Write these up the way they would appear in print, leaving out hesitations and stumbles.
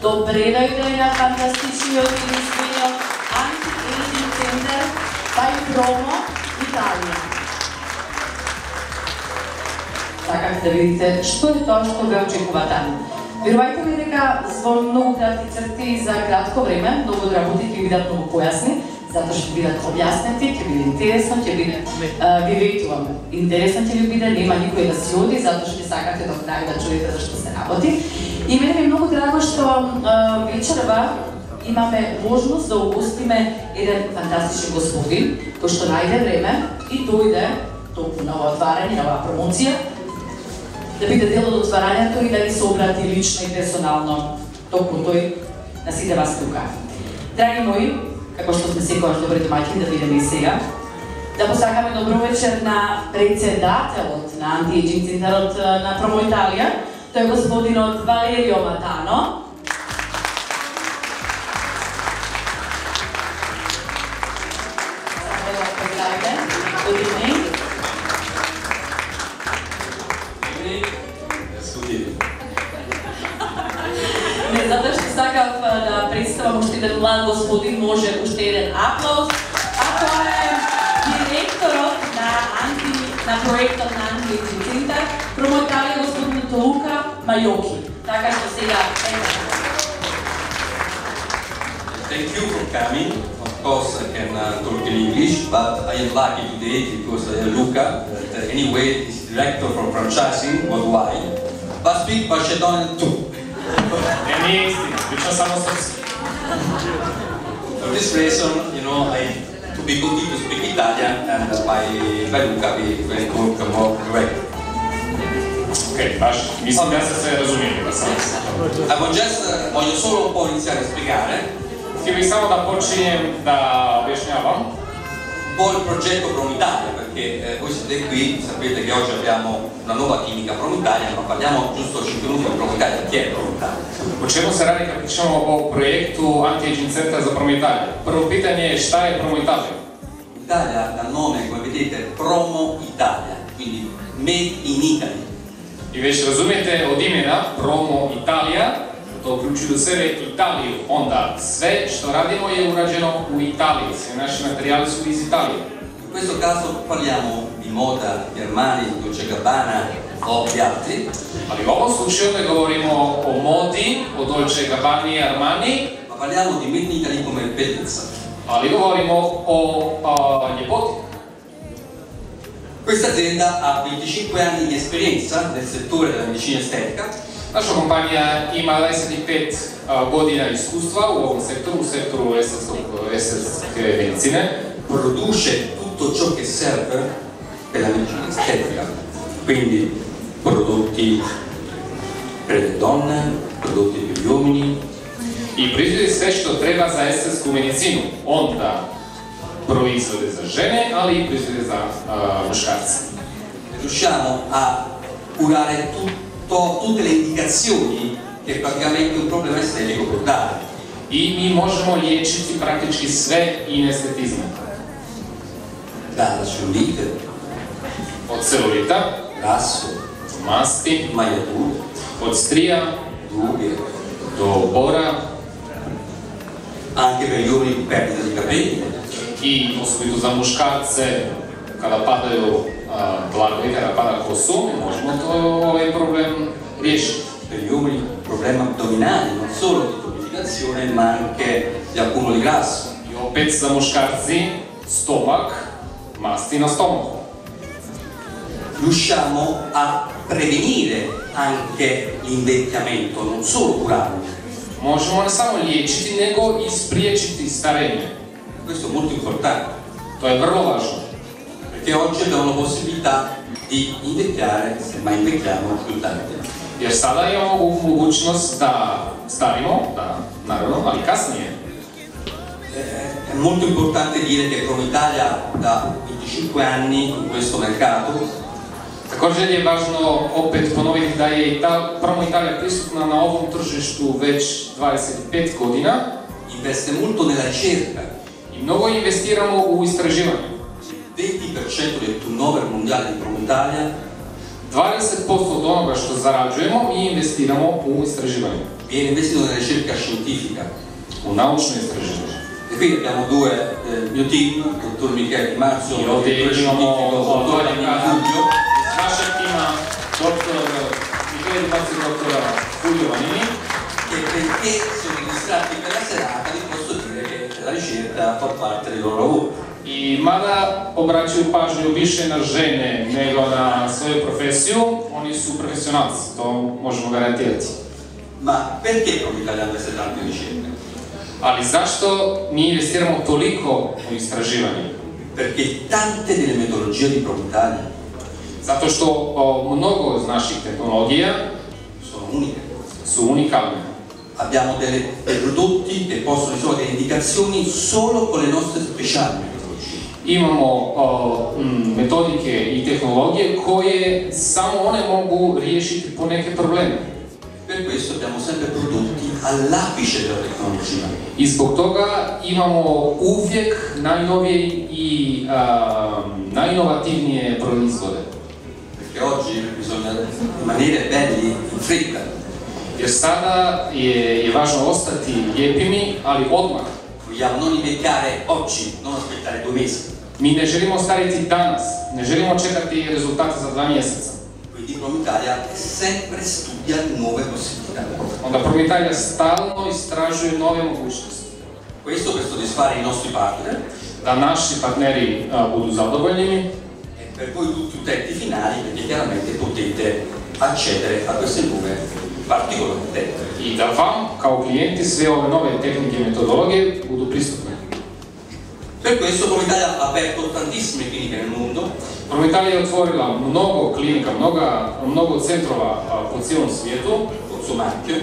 Добре дојде на фантастичниот и извинен Anti-Aging Center by Promo Italia. Сакате да видите што е тоа што ве очекува таму. Верувајте ми дека во многу кратки црти за кратко време, многу работи ќе бидат многу појасни, затоа што ќе бидат објаснети, ќе биде интересно, ќе биде, ви ветувам, интересно ќе ви биде, нема никој да си оди, затоа што ќе сакате до крај да чуете за што се работи. И мене ми е многу драго што вечерва имаме можност да угостиме еден фантастичен господин, кој што најде време и дојде токму на ова отварање, на оваа промоција, да биде дел од отварањето и да ви се обрати лично и персонално токму тој на сите вас тука. Драги мои, како што сме секогаш добри домаќини да бидеме и сега, да посакаме добро вечер на председателот на Anti-Aging Центарот на Promo Italia, тој е господинот Валерио Матано. Good evening. Не, затоа што сакав да представам уште еден млад господин, може уште еден аплауз, а тоа е директорот на проектот на Anti-Aging Центар, Promo Italia, господин Лука Мајоки. Така што сега Thank you for coming. Of course, I can talk in English, but I am lucky today because I am Luca, that anyway is director for franchising worldwide, but speak Macedonian too. For this reason, you know, to be good to speak Italian, and by Luca we talk more direct. Ok, mislim da ste se razumijeli da sam. Voglio solo un po' iniziare a spiegare. Htio bih samo da počinjem da objašnjavam un po' il progetto Promo Italia, perché voi siete qui, sapete che oggi abbiamo una nuova clinica Promo Italia, ma parliamo giusto 5 minuti di Promo Italia. Chi è Promo Italia? O čemu se radi kad pričamo o projektu Anti-Aging Center za Promo Italia? Prvo pitanje je šta je Promo Italia? Italia dal nome, come vedete, Promo Italia, quindi Made in Italy. I već razumijete od imena Promo Italia, to uključuje do sebe Italiju, onda sve što radimo je urađeno u Italiji, sve naši materijali su iz Italije. In questo caso parliamo di moda, di Armani, Dolce & Gabbana o di altri. Ali u ovom slučaju ne govorimo o modi, o Dolce & Gabbani, Armani, ma parliamo di Made in Italy come bellezza. Ali govorimo o ljepoti. Questa azienda ha 25 anni di esperienza nel settore della medicina estetica. Naša kompanija ima 25 godina iskustva u ovom sektoru, u sektoru estetske medicine. Produce tutto ciò che serve per la medicina estetica, quindi prodotti per le donne, prodotti per gli uomini. I proizvodi sve što treba za estetsku medicinu. Onda proizvode za žene, ali i proizvode za muškarce. Riusciamo a curare tutte le indicazioni che praticamente un problema estetico può dare. I mi možemo liječiti praktički sve inestetizme. Dalla cellulite, od celulita, grasso, masti, magliature, od strija, rughe, do bora, anche per gli uomini perdita di capelli. I osobito za muškarce, kada padaju dlakovi, kada pada kosu, možemo ovaj problem riješiti. Per gli uomini problemi addominali, non solo di tonificazione, ma anche di accumulo di grasso. I opet za muškarci, stomak, masti na stomaku. Riusciamo a prevenire anche l'invecchiamento, non solo curarlo. Možemo ne samo liječiti, nego i spriječiti starenje. Questo è molto importante. To je vrlo važno. Perché oggi abbiamo la possibilità di invecchiare, se mai invecchiamo, più tardi. Jer sada imamo mogućnost da starimo, da, naravno, ali kasnije. È molto importante dire che Promo Italia da 25 anni in questo mercato. Također je važno opet ponoviti da je Promo Italia prisutna na ovom tržištu već 25 godina. Investe molto nella ricerca. I mnogo investiramo u istraživanje. 20% del turnover mondiale di Promo Italia 20% od onoga što zarađujemo mi investiramo u istraživanje. viene investito nella ricerca scientifica. U naučno istraživanje. E qui abbiamo due, il mio team, il dottor Michele Di Marzio, I ovdje imamo dottore Fulvio. Iz našeg tima doktor Michele Di Marzio i doktora Fulvio Vanini. E perché sono distratti per la serata vi posso dire che la ricerca fa parte del loro lavoro. I mada obraćaju pažnju više na žene nego na svoju profesiju, oni su profesionalci, to možemo garantirati. Ma perché Promitalia investe tanto in ricerca? Ali zašto mi investiramo toliko u istraživanje? Perché tante delle metodologie di Promitalia Zato što mnogo od naših tehnologija sono uniche. su unikalne. Abbiamo dei prodotti che possono risolvere delle indicazioni solo con le nostre speciali metodologie. Imamo metodike i tehnologije koje samo one mogu riješiti po neke probleme. Per questo abbiamo sempre prodotti all'apice della tecnologia. I zbog toga imamo uvijek najnovije i najinovativnije proizvode. Perché oggi bisogna rimanere belli in fretta. Jer sada je važno ostati lijepimi, ali odmah. Vogliamo non invecchiare oggi, non aspettare 2 mesi. Mi ne želimo stariti danas, ne želimo čekati rezultate za 2 mjeseca. Quindi Promitalia sempre studia nuove possibilità. Onda Promitalia stalno istražuje nove mogućnosti. Questo per soddisfare i nostri partner Da naši partneri budu zadovoljni e per voi tutti utenti finali, perché chiaramente potete accedere a queste nuove particolarità. i da vam, kao klijenti, sve ove nove tehnike i metodologije budu pristupne. Per questo Promitalia ha aperto tantissime cliniche nel mondo. Promitalia je otvorila mnogo klinika, mnogo centrova po cijelom svijetu Col suo marchio,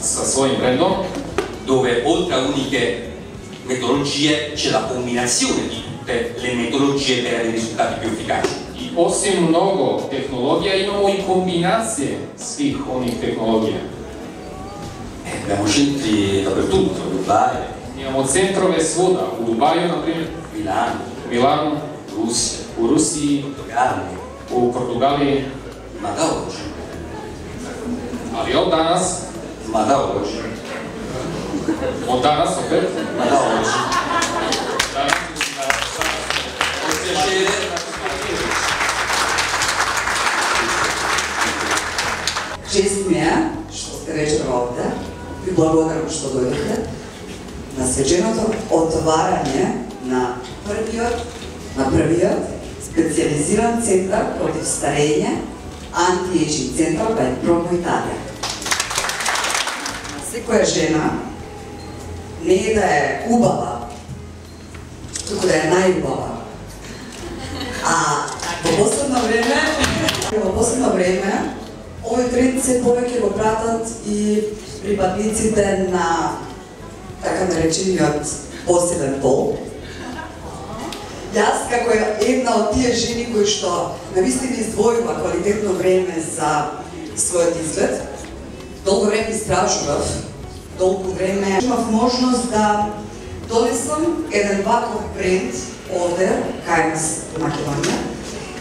sa svojim brandom, dove oltre a uniche metodologie c'è la combinazione di tutte le metodologie per avere risultati più efficaci. i osim mnogo tehnologija imamo i kombinacije svih onih tehnologija. Abbiamo centri dappertutto, Dubai, Imamo centrove svuda, u Dubaju, na primjer, Milano, u Milanu, Russia, u Rusiji, Portogallo, u Portugaliji, ma da oggi, ali od danas opet, ma da oggi, danas, con piacere, Čest mi je što ste večer ovdje i благодарам što dođete na svečaното otvaranje na prviот specijaliziran centar protiv starenja, anti-aging centar by Promitalia. Всяка žena не е да е убава, туку да е најубава. А во последно време овој тренд се повеќе го пратат и припадниците на така наречениот посебен пол. Јас како една од тие жени кои што навистина издвојува квалитетно време за својот изглед, долго време истражував, долго време имав можност да донесам еден ваков бренд овде кај нас во Македонија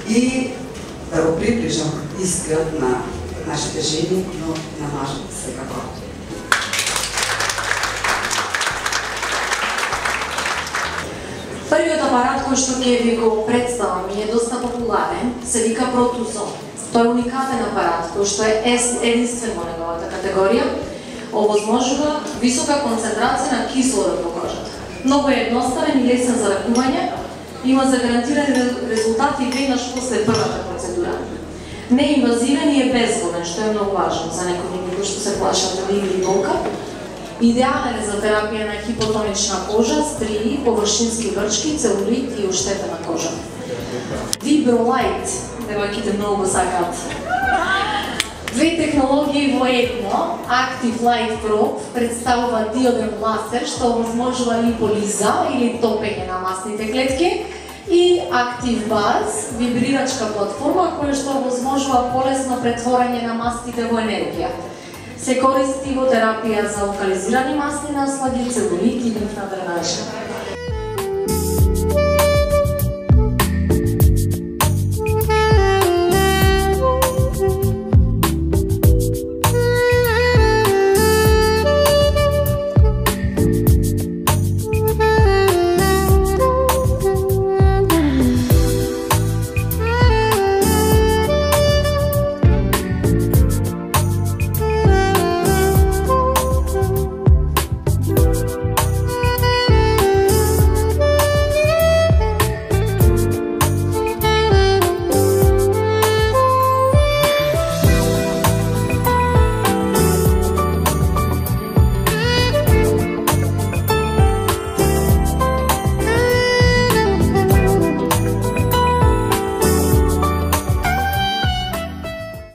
и да го приближам изглед на нашите жени, но на мажите секако. Првиот апарат кој што ќе ви го представам и е доста популарен, се вика Протузон. Тој е уникатен апарат кој што е единствен во неговата категорија, овозможува висока концентрација на кислород во кожата. Многу е едноставен и лесен за ракување, има загарантирани резултати веднаш после првата процедура. Неинвазивен и е безболен, што е многу важно за некои кои што се плашат од или болка. Идеален е за терапија на хипотонична кожа, стрии, површински врчки, целулит и оштетена кожа. Vibrolight, девојките многу го сакаат. Две технологии во едно, Active Light Probe представува диоден лазер што овозможува липолиза или топење на масните клетки и Active Buzz, вибрирачка платформа која што овозможува полесно претворање на мастите во енергија. Се користи во терапија за локализирани масни наслади, целулит и лимфна дренажа.